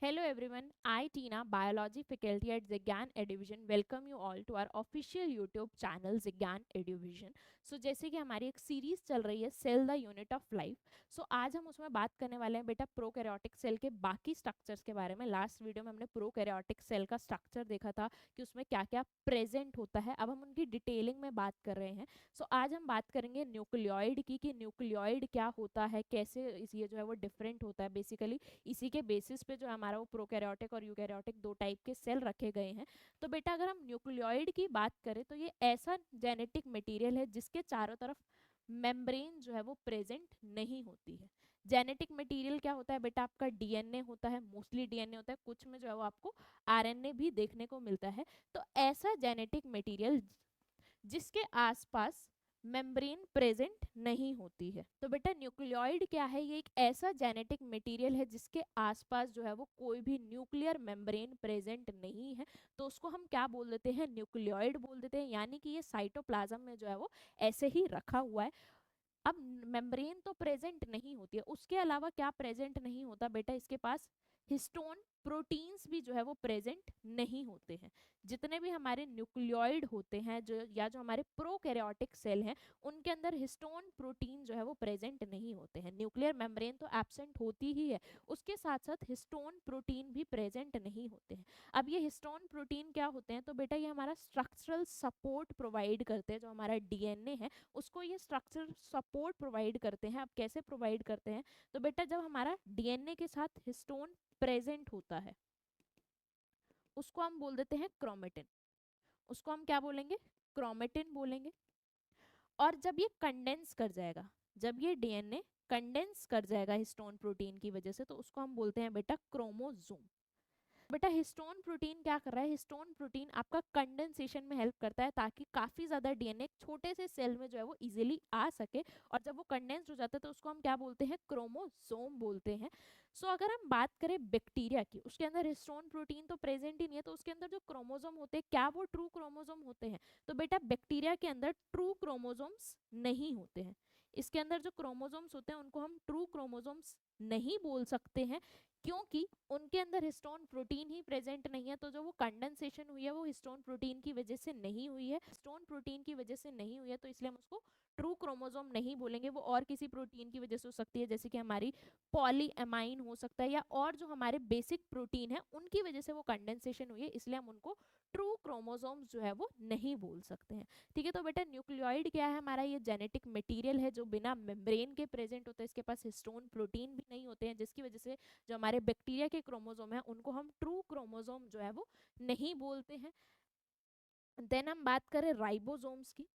Hello everyone, I Tina, Biology faculty at Zigyan Eduvision, welcome you all to our official YouTube channel Zigyan Eduvision. So जैसे कि हमारी एक series चल रही है cell the unit of life, so आज हम उसमें बात करने वाले हैं बेटा प्रोकैरियोटिक सेल के बाकी स्ट्रक्चर्स के बारे में। लास्ट वीडियो में हमने प्रोकैरियोटिक सेल का स्ट्रक्चर देखा था कि उसमें क्या क्या प्रेजेंट होता है। अब हम उनकी डिटेलिंग में बात कर रहे हैं। सो आज हम बात करेंगे न्यूक्लियोइड की कि न्यूक्लियोइड क्या होता है, कैसे ये जो है वो डिफरेंट होता है। बेसिकली इसी के बेसिस पे जो हमारा वो प्रोकैरियोटिक और यूकैरियोटिक दो टाइप के सेल रखे गए हैं। तो बेटा अगर हम न्यूक्लियोइड की बात करें तो ये ऐसा जेनेटिक मटेरियल है जिसके चारों तरफ मेम्ब्रेन जो है वो प्रेजेंट नहीं होती है। जेनेटिक मटेरियल क्या होता है बेटा, आपका डीएनए होता है, मोस्टली डीएनए होता है, कुछ में जो है वो आपको आरएनए भी देखने को मिलता है। तो ऐसा जेनेटिक मटेरियल जिसके आसपास मेम्ब्रेन प्रेजेंट नहीं होती है। तो बेटा न्यूक्लियोइड क्या है, ये एक ऐसा जेनेटिक मटेरियल है जिसके आसपास जो है वो कोई भी न्यूक्लियर मेम्ब्रेन प्रेजेंट नहीं है। तो उसको हम क्या बोल देते हैं, न्यूक्लियोइड बोल देते हैं। यानी कि ये साइटोप्लाज्म में जो है वो ऐसे ही रखा हुआ है। अब मेम्ब्रेन तो प्रेजेंट नहीं होती है, उसके अलावा क्या प्रेजेंट नहीं होता बेटा, इसके पास हिस्टोन प्रोटीन्स भी जो है वो प्रेजेंट नहीं होते हैं। जितने भी हमारे न्यूक्लियोइड होते हैं जो या जो हमारे प्रोकैरियोटिक सेल हैं, उनके अंदर हिस्टोन प्रोटीन जो है वो प्रेजेंट नहीं होते हैं। न्यूक्लियर मेम्ब्रेन तो एब्सेंट होती ही है, उसके साथ साथ हिस्टोन प्रोटीन भी प्रेजेंट नहीं होते हैं। अब ये हिस्टोन प्रोटीन क्या होते हैं, तो बेटा ये हमारा स्ट्रक्चरल सपोर्ट प्रोवाइड करते हैं। जो हमारा डीएनए है उसको ये स्ट्रक्चर सपोर्ट प्रोवाइड करते हैं। अब कैसे प्रोवाइड करते हैं, तो बेटा जब हमारा डीएनए के साथ हिस्टोन प्रेजेंट होता है उसको हम बोल देते हैं क्रोमेटिन। उसको हम क्या बोलेंगे, क्रोमेटिन बोलेंगे। और जब ये कंडेंस कर जाएगा, जब ये डीएनए कंडेंस कर जाएगा हिस्टोन प्रोटीन की वजह से, तो उसको हम बोलते हैं बेटा क्रोमोसोम। बेटा हिस्टोन प्रोटीन क्या कर रहा है, हिस्टोन प्रोटीन आपका कंडेंसेशन में हेल्प करता है ताकि काफी ज्यादा डीएनए छोटे से सेल में जो है वो इजीली आ सके। और जब वो कंडेंस्ड हो जाता है तो उसको हम क्या बोलते हैं, क्रोमोसोम बोलते हैं। सो अगर हम बात करें बैक्टीरिया की, उसके अंदर हिस्टोन प्रोटीन तो प्रेजेंट ही नहीं है, तो उसके अंदर जो क्रोमोसोम होते हैं क्या वो ट्रू क्रोमोसोम होते हैं, तो बेटा बैक्टीरिया के अंदर ट्रू क्रोमोसोम्स नहीं होते हैं। इसके अंदर जो क्रोमोसोम्स होते हैं उनको हम ट्रू क्रोमोसोम्स नहीं बोल सकते हैं, क्योंकि उनके अंदर हिस्टोन प्रोटीन ही प्रेजेंट नहीं है। तो जो वो कंडेंसेशन हुई है वो हिस्टोन प्रोटीन की वजह से नहीं हुई है, हिस्टोन प्रोटीन की वजह से नहीं हुई है, तो इसलिए हम उसको ट्रू क्रोमोसोम नहीं बोलेंगे। वो और किसी प्रोटीन की वजह से हो सकती है, जैसे कि हमारी पॉलीएमाइन हो सकता है, या और जो हमारे बेसिक प्रोटीन है उनकी वजह से वो कंडेंसेशन हुई है, इसलिए हम उनको ट्रू क्रोमोसोम्स जो है वो नहीं बोल सकते हैं। ठीक है, तो बेटा न्यूक्लियोइड क्या है, हमारा ये जेनेटिक मटेरियल है जो बिना मेम्ब्रेन के प्रेजेंट होता है। इसके पास हिस्टोन प्रोटीन भी नहीं होते हैं, जिसकी वजह से जो हमारे बैक्टीरिया के क्रोमोसोम है उनको हम ट्रू क्रोमोसोम जो है वो नहीं बोलते हैं। देन हम बात करें राइबोसोम्स की,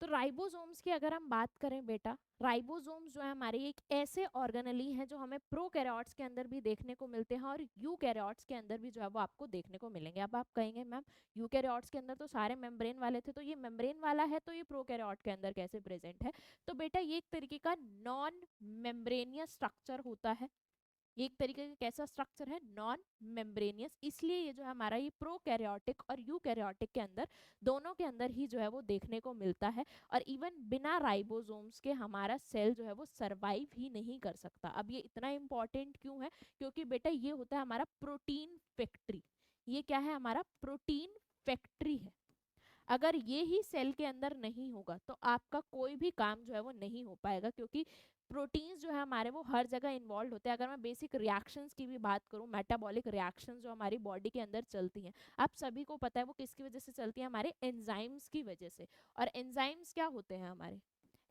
तो राइबोसोम्स की अगर हम बात करें बेटा, राइबोसोम्स जो है हमारे एक ऐसे ऑर्गेनेली हैं जो हमें प्रोकैरियोट्स के अंदर भी देखने को मिलते हैं और यूकैरियोट्स के अंदर भी जो है वो आपको देखने को मिलेंगे। अब आप कहेंगे मैम यूकैरियोट्स के अंदर तो सारे मेम्ब्रेन वाले थे, तो ये मेम्ब्रेन वाला है तो ये प्रोकैरियोट के अंदर कैसे प्रेजेंट है। तो बेटा ये एक तरीके का नॉन मेम्ब्रेनियस स्ट्रक्चर होता है। ये एक तरीके का कैसा स्ट्रक्चर है, नॉन मेम्ब्रेनियस, इसलिए ये जो है हमारा ये प्रोकैरियोटिक और यूकैरियोटिक के अंदर दोनों के अंदर ही जो है वो देखने को मिलता है। और इवन बिना राइबोसोम्स के हमारा सेल जो है वो सरवाइव ही नहीं कर सकता। अब ये इतना इंपॉर्टेंट क्यों है, क्योंकि बेटा ये होता है हमारा प्रोटीन फैक्ट्री। ये क्या है, हमारा प्रोटीन फैक्ट्री है। अगर ये ही सेल के अंदर नहीं होगा तो आपका कोई भी काम जो है वो नहीं हो पाएगा, क्योंकि प्रोटीन्स जो है हमारे वो हर जगह इन्वॉल्व होते हैं। अगर मैं बेसिक रिएक्शंस की भी बात करूं, मेटाबॉलिक रिएक्शंस जो हमारी बॉडी के अंदर चलती हैं, आप सभी को पता है वो किसकी वजह से चलती है, हमारे एंजाइम्स की वजह से। और एंजाइम्स क्या होते हैं, हमारे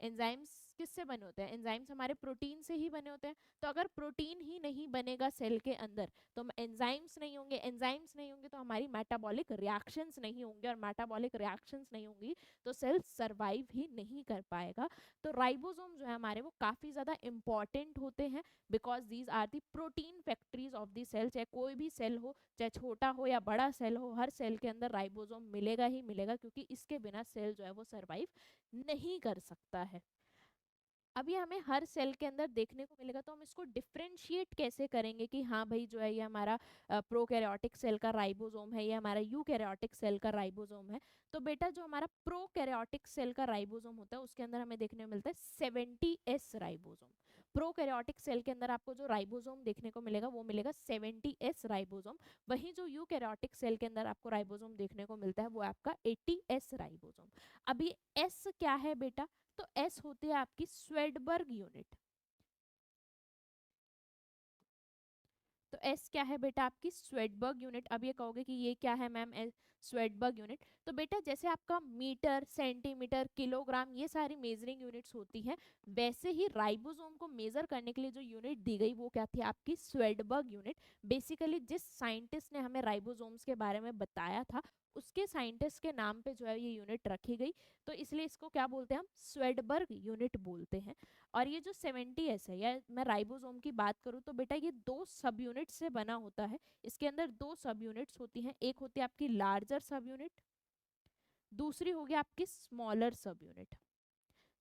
एंजाइम्स किससे बने होते हैं, एंजाइम्स हमारे प्रोटीन से ही बने होते हैं। तो अगर प्रोटीन ही नहीं बनेगा सेल के अंदर तो एंजाइम्स नहीं होंगे, एंजाइम्स नहीं होंगे तो हमारी मेटाबॉलिक रिएक्शंस नहीं होंगे, और मेटाबॉलिक रिएक्शंस नहीं होंगी तो सेल सरवाइव ही नहीं कर पाएगा। तो राइबोसोम जो है हमारे वो काफ़ी ज़्यादा इंपॉर्टेंट होते हैं, because these are the protein factories of the cell. चाहे कोई भी सेल हो, चाहे छोटा हो या बड़ा सेल हो, हर सेल के अंदर राइबोसोम मिलेगा ही मिलेगा, क्योंकि इसके बिना सेल जो है वो सरवाइव नहीं कर सकता है। अब ये हमें हर सेल के अंदर देखने को मिलेगा, तो हम इसको डिफरेंशिएट कैसे करेंगे कि हाँ भाई जो है ये हमारा प्रोकैरियोटिक सेल का राइबोसोम है, ये हमारा यूकैरियोटिक सेल का राइबोसोम है। तो बेटा जो हमारा प्रोकैरियोटिक सेल का राइबोसोम होता है उसके अंदर हमें देखने को मिलता है 70S राइबोसोम। प्रोकैरियोटिक सेल के अंदर आपको जो राइबोसोम देखने को मिलेगा वो मिलेगा 70s राइबोसोम। वहीं जो यूकैरियोटिक सेल के अंदर आपको राइबोसोम देखने को मिलता है वो आपका 80s राइबोसोम। अब ये एस क्या है बेटा, तो एस होती है आपकी स्वेडबर्ग यूनिट। तो एस क्या है बेटा, आपकी स्वेडबर्ग यूनिट। अब ये कहोगे कि ये क्या है मैम स्वेडबर्ग यूनिट, तो बेटा जैसे आपका मीटर, सेंटीमीटर, किलोग्राम ये सारी मेजरिंग यूनिट्स होती हैं, वैसे ही राइबोसोम को मेजर करने के लिए जो यूनिट दी गई वो क्या थी, आपकी स्वेडबर्ग यूनिट। बेसिकली जिस साइंटिस्ट ने हमें राइबोसोम्स के बारे में बताया था उसके साइंटिस्ट के नाम पे जो है ये यूनिट रखी गई, तो इसलिए इसको क्या बोलते हैं, हम स्वेडबर्ग यूनिट बोलते हैं। और ये जो 70s है, या मैं राइबोसोम की बात करूं तो बेटा ये दो सब यूनिट से बना होता है। इसके अंदर दो सब यूनिट्स होती हैं, एक होती है आपकी लार्जर सब यूनिट, दूसरी होगी आपकी स्मॉलर सब यूनिट।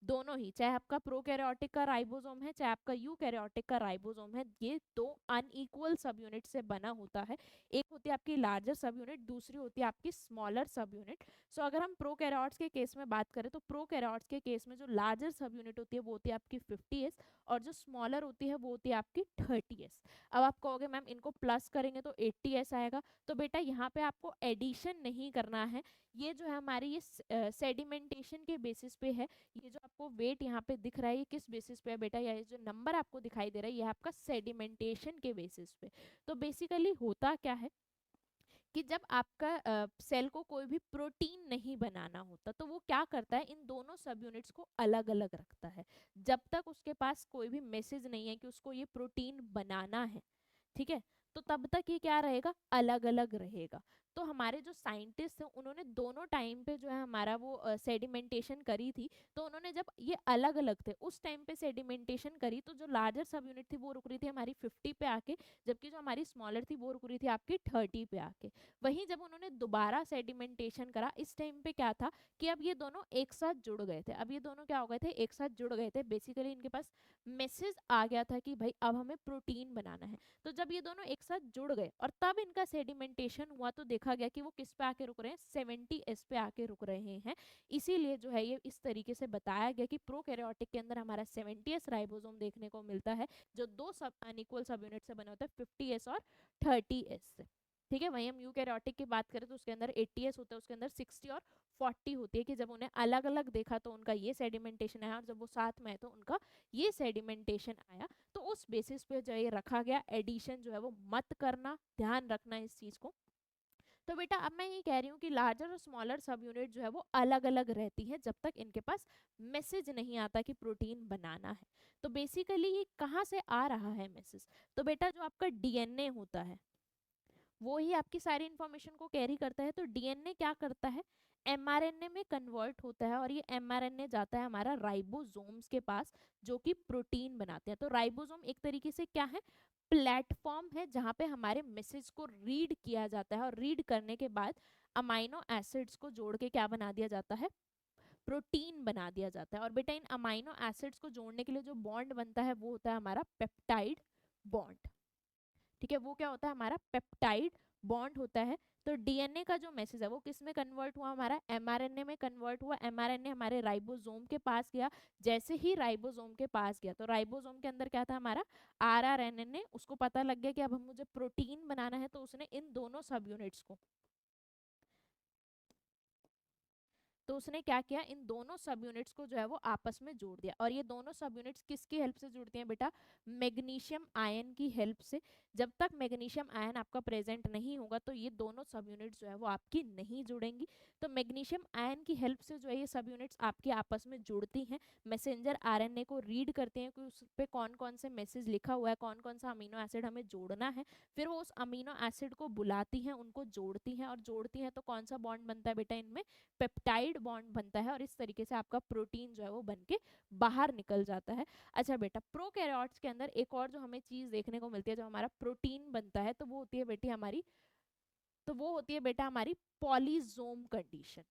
दोनों ही, चाहे आपका प्रोकैरियोटिक का राइबोसोम है चाहे आपका यूकैरियोटिक का राइबोसोम है, ये दो अनइक्वल सब यूनिट से बना होता है। एक होती है आपकी लार्जर सब यूनिट, दूसरी होती है आपकी स्मॉलर सब यूनिट। सो अगर हम प्रोकैरियोट्स के केस में बात करें तो प्रोकैरियोट्स के केस में जो लार्जर सब यूनिट होती है वो होती है आपकी 50s, और जो स्मॉलर होती है वो होती है आपकी 30s। अब आप कहोगे मैम इनको प्लस करेंगे तो 80s आएगा, तो बेटा यहाँ पे आपको एडिशन नहीं करना है। ये जो है हमारी ये सेडिमेंटेशन के बेसिस पे है। ये जो आपको वेट यहाँ पे दिख रहा है ये किस बेसिस पे है बेटा, या ये जो नंबर आपको दिखाई दे रहा है ये आपका सेडिमेंटेशन के बेसिस पे। तो बेसिकली होता क्या है कि जब आपका सेल को कोई भी प्रोटीन नहीं बनाना होता तो वो क्या करता है, इन दोनों सब यूनिट्स को अलग अलग रखता है। जब तक उसके पास कोई भी मैसेज नहीं है कि उसको ये प्रोटीन बनाना है, ठीक है, तो तब तक ये क्या रहेगा, अलग अलग रहेगा। तो हमारे जो साइंटिस्ट हैं उन्होंने दोनों टाइम पे जो है हमारा वो सेडिमेंटेशन करी थी, तो उन्होंने जब ये अलग अलग थे उस टाइम पे सेडिमेंटेशन करी तो जो लार्जर सब यूनिट थी वो रुक रही थी हमारी 50 पे आके, जबकि जो हमारी स्मॉलर थी वो रुक रही थी आपकी 30 पे आके। वहीं जब उन्होंने दोबारा सेडिमेंटेशन करा इस टाइम पे क्या था कि अब ये दोनों एक साथ जुड़ गए थे, अब ये दोनों क्या हो गए थे, एक साथ जुड़ गए थे। बेसिकली इनके पास मैसेज आ गया था कि भाई अब हमें प्रोटीन बनाना है। तो जब ये दोनों एक साथ जुड़ गए और तब इनका सेडिमेंटेशन हुआ तो देखा गया कि वो किस पे आके रुक रहे हैं, 70s पे आके रुक रहे हैं। इसीलिए जो है ये इस तरीके से बताया गया कि प्रोकैरियोटिक के अंदर हमारा 70s राइबोसोम देखने को मिलता है, जो दो सब अनइक्वल सब यूनिट से बना होता है, 50s और 30s से। ठीक है, वहीं हम यूकैरियोटिक की बात करें तो उसके अंदर 80s होता है, उसके अंदर 60 और 40 होती है, कि जब उन्हें अलग अलग देखा तो उनका ये सेडिमेंटेशन आया, और जब वो साथ में है तो उनका ये सेडिमेंटेशन आया। तो उस बेसिस पे जो ये रखा गया, एडिशन जो है वो मत करना, ध्यान रखना इस चीज को। तो बेटा अब मैं ये कह रही हूँ कि लार्जर और स्मॉलर सब यूनिट जो है वो अलग अलग रहती है जब तक इनके पास मैसेज नहीं आता कि प्रोटीन बनाना है। तो बेसिकली ये कहाँ से आ रहा है मैसेज, तो बेटा जो आपका डीएनए होता है वो ही आपकी सारी इंफॉर्मेशन को कैरी करता है। तो डीएनए क्या करता है, एमआरएनए में कन्वर्ट होता है, और ये एमआरएनए जाता है हमारा राइबोसोम्स के पास जो कि प्रोटीन बनाते हैं। तो राइबोसोम एक तरीके से क्या है, प्लेटफॉर्म है जहाँ पे हमारे मैसेज को रीड किया जाता है, और रीड करने के बाद अमाइनो एसिड्स को जोड़ के क्या बना दिया जाता है, प्रोटीन बना दिया जाता है। और बेटा इन अमाइनो एसिड्स को जोड़ने के लिए जो बॉन्ड बनता है वो होता है हमारा पेप्टाइड बॉन्ड। ठीक है, वो क्या होता है, हमारा पेप्टाइड बॉन्ड होता है। तो डीएनए का जो मैसेज है वो किस में कन्वर्ट हुआ, हमारा एमआरएनए में कन्वर्ट हुआ। एमआरएनए हमारे राइबोसोम के पास गया, जैसे ही राइबोसोम के पास गया तो राइबोसोम के अंदर क्या था, हमारा आरआरएनए, उसको पता लग गया कि अब हम मुझे प्रोटीन बनाना है, तो उसने इन दोनों सब यूनिट्स को, तो उसने क्या किया, इन दोनों सब यूनिट्स को जो है वो आपस में जोड़ दिया। और ये दोनों सब यूनिट्स किसकी हेल्प से जुड़ती हैं बेटा, मैग्नीशियम आयन की हेल्प से। जब तक मैग्नीशियम आयन आपका प्रेजेंट नहीं होगा तो ये दोनों सब यूनिट्स जो है वो आपकी नहीं जुड़ेंगी। तो मैग्नीशियम आयन की हेल्प से जो है ये सब यूनिट्स आपकी आपस में जुड़ती हैं, मैसेंजर आरएनए को रीड करते हैं कि उस पर कौन कौन से मैसेज लिखा हुआ है, कौन कौन सा अमीनो एसिड हमें जोड़ना है। फिर वो उस अमीनो एसिड को बुलाती हैं, उनको जोड़ती हैं, और जोड़ती हैं तो कौन सा बॉन्ड बनता है बेटा, इनमें पेप्टाइड बॉन्ड बनता है, और इस तरीके से आपका प्रोटीन जो है वो बन के बाहर निकल जाता है। अच्छा बेटा, प्रोकैरियोट्स के अंदर एक और जो हमें चीज देखने को मिलती है, जो हमारा प्रोटीन बनता है, तो वो होती है बेटी हमारी, तो वो होती है बेटा हमारी पॉलीजोम कंडीशन।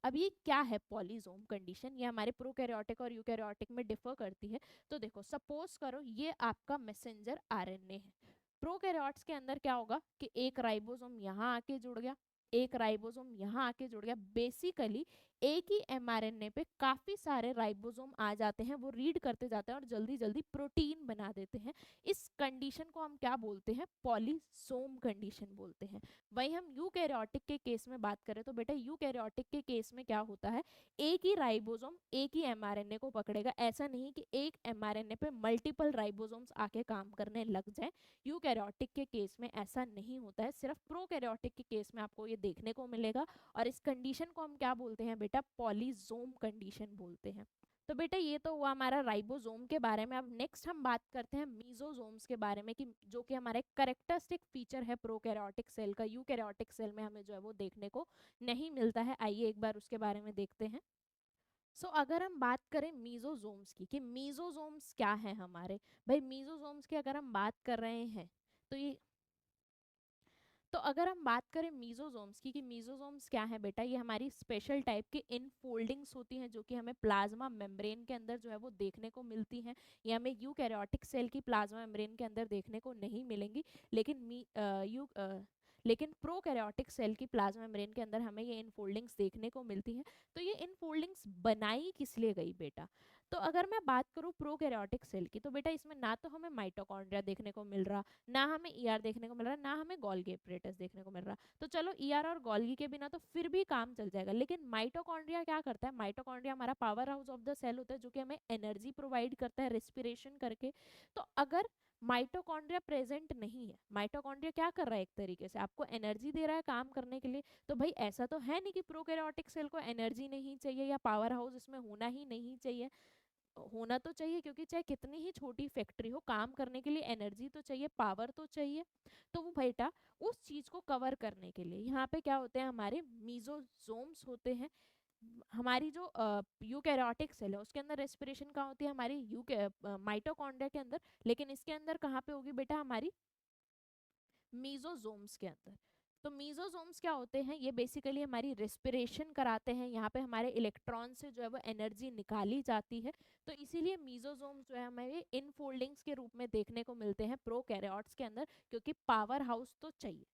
अब ये क्या है पॉलीजोम कंडीशन, ये हमारे प्रोकैरियोटिक और यूकैरियोटिक में डिफर करती है। तो देखो सपोज करो ये आपका मैसेंजर आरएनए है। प्रोकैरियोट्स के अंदर क्या होगा कि एक राइबोसोम यहाँ आके जुड़ गया, एक राइबोसोम यहाँ आके जुड़ गया। बेसिकली एक ही एमआरएनए पे काफी सारे राइबोसोम आ जाते हैं, वो रीड करते जाते हैं और जल्दी जल्दी प्रोटीन बना देते हैं। इस कंडीशन को हम क्या बोलते हैं, पॉलीसोम कंडीशन बोलते हैं। वहीं हम यूकैरियोटिक के केस में बात करें तो बेटा यूकैरियोटिक के केस में क्या होता है, एक ही राइबोसोम एक ही एमआरएनए को पकड़ेगा। ऐसा नहीं कि एक एमआरएनए पे मल्टीपल राइबोसोम्स आके काम करने लग जाए। यूकैरियोटिक के केस में ऐसा नहीं होता है, सिर्फ प्रोकैरियोटिक के केस में आपको ये देखने को मिलेगा। और इस कंडीशन को हम क्या बोलते हैं बेटा, पॉलीजोम कंडीशन बोलते हैं। तो बेटा ये तो हुआ हमारा राइबोसोम के बारे में। अब नेक्स्ट हम बात करते हैं मीजोसोम्स के बारे में, कि जो कि हमारा एक करेक्टरिस्टिक फीचर है प्रोकैरियोटिक सेल का, यूकैरियोटिक सेल में हमें जो है वो देखने को नहीं मिलता है। आइए एक बार उसके बारे में देखते हैं। अगर हम बात करें मीजोसोम्स की, कि मीजोसोम्स क्या है हमारे, भाई मीजोसोम्स की अगर हम बात कर रहे हैं तो ये, तो अगर हम बात करें मीजोसोम्स की, कि मीजोसोम्स क्या है बेटा, ये हमारी स्पेशल टाइप की इनफोल्डिंग्स होती हैं जो कि हमें प्लाज्मा मेम्ब्रेन के अंदर जो है वो देखने को मिलती हैं। ये हमें यूकैरियोटिक सेल की प्लाज्मा मेम्ब्रेन के अंदर देखने को नहीं मिलेंगी, लेकिन लेकिन प्रोकैरियोटिक सेल की प्लाज्मा मेम्ब्रेन के अंदर हमें ये इनफोल्डिंग्स देखने को मिलती हैं। तो ये इनफोल्डिंग्स बनाई किस लिए गई बेटा, तो अगर मैं बात करूं प्रोकैरियोटिक सेल की, तो बेटा इसमें ना तो हमें माइटोकॉन्ड्रिया देखने को मिल रहा, ना हमें ईआर देखने को मिल रहा, ना हमें गोल्गी एपरेटस देखने को मिल रहा। तो चलो ईआर और गोल्गी के बिना तो फिर भी काम चल जाएगा, लेकिन माइटोकॉन्ड्रिया क्या करता है, माइटोकॉन्ड्रिया हमारा power house of the cell होता है जो कि हमें एनर्जी प्रोवाइड करता है रेस्पिरेशन करके। तो अगर माइटोकॉन्ड्रिया प्रेजेंट नहीं है, माइटोकॉन्ड्रिया क्या कर रहा है, एक तरीके से आपको एनर्जी दे रहा है काम करने के लिए, तो भाई ऐसा तो है नहीं कि प्रोकैरियोटिक सेल को एनर्जी नहीं चाहिए या पावर हाउस इसमें होना ही नहीं चाहिए। होना तो चाहिए, क्योंकि चाहे कितनी ही छोटी फैक्ट्री हो, काम करने के लिए एनर्जी तो चाहिए, पावर तो चाहिए। तो वो बेटा उस चीज को कवर करने के लिए यहाँ पे क्या होते हैं, हमारे मीजोसोम्स होते हैं। हमारी जो यूकैरियोटिक सेल है उसके अंदर रेस्पिरेशन कहाँ होती है, हमारी माइटोकॉन्ड्रिया के अंदर, लेकिन इसके अंदर कहाँ पे होगी बेटा, हमारी मीजोसोम्स के अंदर। तो मीजोसोम्स क्या होते हैं, ये बेसिकली हमारी रेस्पिरेशन कराते हैं, यहाँ पे हमारे इलेक्ट्रॉन से जो है वो एनर्जी निकाली जाती है। तो इसीलिए मीजोसोम्स जो है हमें इनफोल्डिंग्स के रूप में देखने को मिलते हैं प्रोकैरियोट्स के अंदर, क्योंकि पावर हाउस तो चाहिए।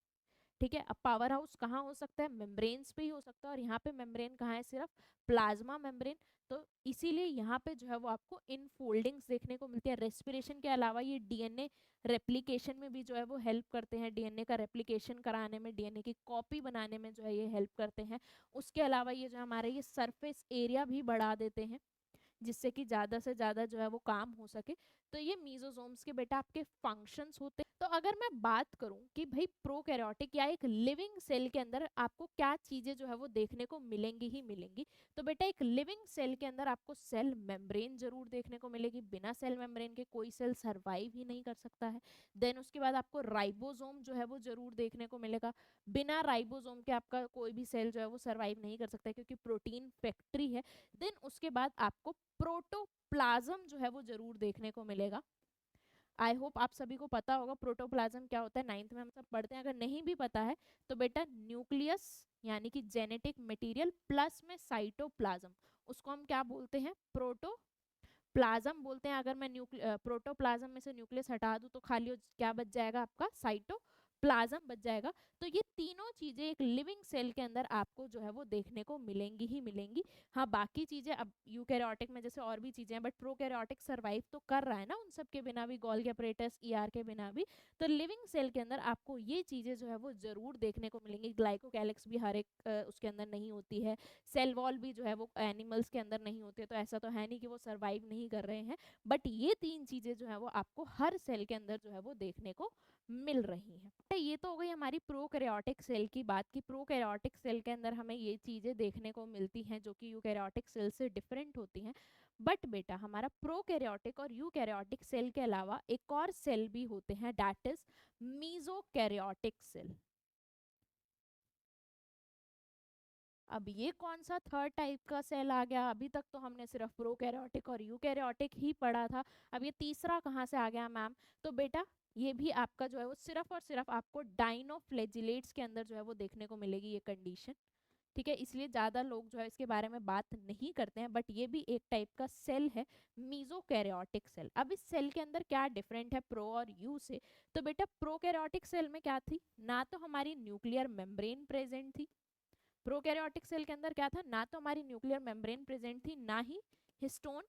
ठीक है, अब पावर हाउस कहाँ हो सकता है, मेम्ब्रेन्स पे ही हो सकता है, और यहाँ पे मेम्ब्रेन कहाँ है, सिर्फ प्लाज्मा मेम्ब्रेन। तो इसीलिए यहाँ पे जो है वो आपको इनफोल्डिंग्स देखने को मिलती है। रेस्पिरेशन के अलावा ये डीएनए रेप्लिकेशन में भी जो है वो हेल्प करते हैं, डीएनए का रेप्लिकेशन कराने में, डीएनए की कॉपी बनाने में जो है ये हेल्प करते हैं। उसके अलावा ये जो हमारे ये सरफेस एरिया भी बढ़ा देते हैं, जिससे कि ज्यादा से ज्यादा जो है वो काम हो सके। तो ये मीजोसोम्स के बेटा आपके फंक्शंस होते हैं। तो अगर मैं बात करूं कि भाई प्रोकैरियोटिक या एक लिविंग सेल के अंदर आपको क्या चीजें जो है वो देखने को मिलेंगी ही मिलेंगी, तो बेटा एक लिविंग सेल के अंदर आपको सेल मेम्ब्रेन जरूर देखने को मिलेगी, बिना सेल मेम्ब्रेन के कोई सेल सरवाइव ही नहीं कर सकता है। देन उसके बाद आपको राइबोसोम जो है वो जरूर देखने को मिलेगा, बिना राइबोसोम के आपका कोई भी सेल जो है वो सरवाइव नहीं कर सकता है, क्योंकि प्रोटीन फैक्ट्री है। देन उसके बाद आपको प्रोटोप्लाज्म जो है वो जरूर देखने को मिलेगा। आई होप आप सभी को पता होगा प्रोटोप्लाज्म क्या होता है, नाइन्थ में हम सब पढ़ते हैं। अगर नहीं भी पता है तो बेटा न्यूक्लियस यानी कि जेनेटिक मटेरियल प्लस में साइटोप्लाज्म, उसको हम क्या बोलते हैं, प्रोटोप्लाज्म बोलते हैं। अगर मैं प्रोटोप्लाज्म में से न्यूक्लियस हटा दूं तो खाली क्या बच जाएगा, आपका साइटोप्लाज्म बच जाएगा। तो ये तीनों चीजें एक लिविंग सेल के अंदर आपको जो है वो देखने को मिलेंगी ही मिलेंगी। हाँ बाकी चीजें अब यूकैरियोटिक में जैसे और भी चीजें हैं, बट प्रोकैरियोटिक सरवाइव तो कर रहा है ना उन सब के बिना भी, गोल्गी एपरेटस ईआर के बिना भी। तो लिविंग सेल के अंदर आपको ये चीजें जो है वो जरूर देखने को मिलेंगी। ग्लाइकोकैलिक्स भी हर एक उसके अंदर नहीं होती है, सेल वॉल भी जो है वो एनिमल्स के अंदर नहीं होती है, तो ऐसा तो है नहीं कि वो सरवाइव नहीं कर रहे हैं। बट ये तीन चीजें जो है वो आपको हर सेल के अंदर जो है वो देखने को मिल रही हैं। तो ये तो हो गई हमारी प्रोकैरियोटिक सेल की बात, की प्रोकैरियोटिक सेल के अंदर हमें ये चीजें देखने को मिलती हैं जो कि यूकैरियोटिक सेल से डिफरेंट होती हैं। बट बेटा हमारा प्रोकैरियोटिक और यूकैरियोटिक सेल के अलावा एक और सेल भी होते हैं, दैट इज मीजोकैरियोटिक सेल। अब ये कौन सा थर्ड टाइप का सेल आ गया, अभी तक तो हमने सिर्फ प्रोकैरियोटिक और यूकैरियोटिक ही पढ़ा था, अब ये तीसरा कहाँ से आ गया मैम। तो बेटा ये भी आपका जो है वो सिर्फ और सिर्फ आपको डाइनोफ्लेजिलेट्स के अंदर जो है वो देखने को मिलेगी ये कंडीशन। ठीक है, इसलिए ज़्यादा लोग जो है इसके बारे में बात नहीं करते हैं, बट ये भी एक टाइप का सेल है, मीजोकैरियोटिक सेल। अब इस सेल के अंदर क्या डिफरेंट है प्रो और यू से? तो बेटा प्रोकैरियोटिक सेल में क्या थी, ना तो हमारी न्यूक्लियर मेम्ब्रेन प्रेजेंट थी। प्रोकैरियोटिक सेल के अंदर क्या था, ना तो हमारी न्यूक्लियर मेम्ब्रेन प्रेजेंट थी, ना ही हिस्टोन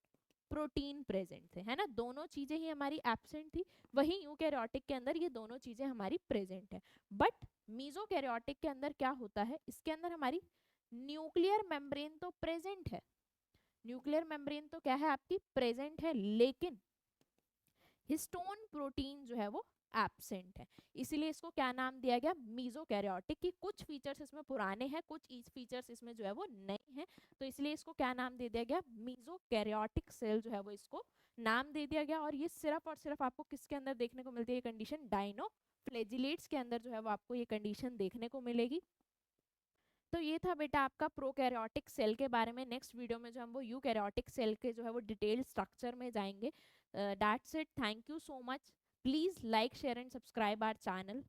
प्रोटीन प्रेजेंट थे, है ना, दोनों चीजें ही हमारी एब्सेंट थी। वहीं यूकैरियोटिक के अंदर ये दोनों चीजें हमारी प्रेजेंट है। बट मीजोकैरियोटिक के अंदर क्या होता है, इसके अंदर हमारी न्यूक्लियर मेम्ब्रेन तो प्रेजेंट है, न्यूक्लियर मेम्ब्रेन तो क्या है आपकी प्रेजेंट है, लेकिन हिस्टोन प्रोटीन जो है वो एब्सेंट है। इसीलिए इसको क्या नाम दिया गया, मीजोकैरियोटिक। की कुछ फीचर्स इसमें पुराने हैं, कुछ फीचर्स इसमें जो है वो नए हैं, तो इसलिए इसको क्या नाम दे दिया गया, मीजोकैरियोटिक सेल जो है वो इसको नाम दे दिया गया। और ये सिर्फ और सिर्फ आपको किसके अंदर देखने को मिलती है ये कंडीशन, डायनोफ्लैजिलेट्स के अंदर जो है वो आपको ये कंडीशन देखने को मिलेगी। तो ये था बेटा आपका प्रोकैरियोटिक सेल के बारे में। नेक्स्ट वीडियो में जो हम वो यूकैरियोटिक सेल के जो है वो डिटेल स्ट्रक्चर में जाएंगे। That's it, thank you so much. Please like share and subscribe our channel.